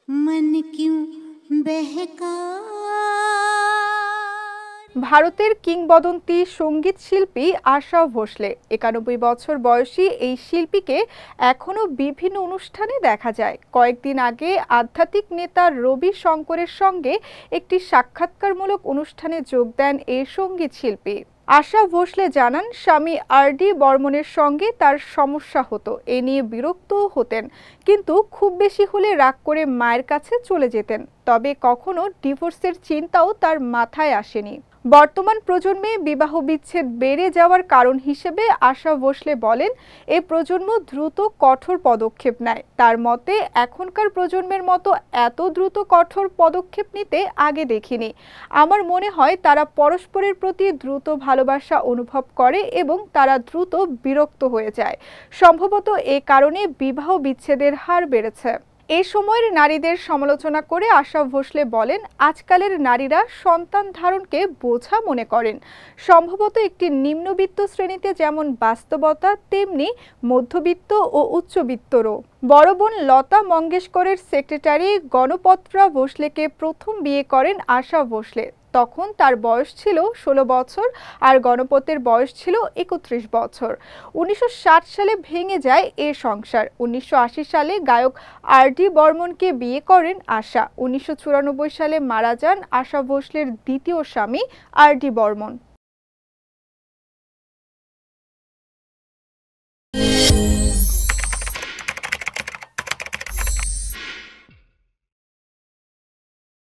मन क्यों बहका। ভারতের কিংবদন্তি সঙ্গীত শিল্পী আশা ভোসলে 91 বছর বয়সী এই শিল্পীকে এখনো বিভিন্ন অনুষ্ঠানে দেখা যায়। কয়েকদিন আগে আধ্যাত্মিক নেতা রবি শঙ্করের সঙ্গে একটি সাক্ষাৎকারমূলক অনুষ্ঠানে যোগ দেন এই সঙ্গীত শিল্পী। আশা ভোসলে জানান, স্বামী আর.ডি. বর্মনের সঙ্গে তার সমস্যা হতো, এ নিয়ে বিরক্তও হতেন, কিন্তু খুব বেশি হলে রাগ করে মায়ের কাছে চলে যেতেন। তবে কখনো ডিভোর্সের চিন্তাও তার মাথায় আসেনি। বর্তমান প্রজন্মে বিবাহ বিচ্ছেদ বেড়ে যাওয়ার কারণ হিসেবে আশা ভোসলে বলেন, এই প্রজন্ম দ্রুত কঠোর পদক্ষেপ নেয়। তার মতে এখনকার প্রজন্মের মতো এত দ্রুত কঠোর পদক্ষেপ নিতে আগে দেখিনি। আমার মনে হয় তারা পরস্পরের প্রতি দ্রুত ভালোবাসা অনুভব করে এবং তারা দ্রুত বিরক্ত হয়ে যায়। সম্ভবত এ কারণে বিবাহ বিচ্ছেদের হার বেড়েছে। এ সময়ের নারীদের সমালোচনা করে আশা ভোসলে বলেন, আজকালের নারীরা সন্তান ধারণকে বোঝা মনে করেন। সম্ভবত একটি নিম্নবিত্ত শ্রেণীতে যেমন বাস্তবতা, তেমনি মধ্যবিত্ত ও উচ্চবিত্তরও। বড় বোন লতা মঙ্গেশকরের সেক্রেটারি গণপত্রা ভোসলেকে প্রথম বিয়ে করেন আশা ভোসলে। তখন তার বয়স ছিল 16 বছর আর গণপতের বয়স ছিল 31 বছর। 1960 সালে ভেঙে যায় এ সংসার। 1980 সালে গায়ক আর.ডি. বর্মনকে বিয়ে করেন আশা। 1994 সালে মারা যান আশা ভোসলের দ্বিতীয় স্বামী আর.ডি. বর্মন।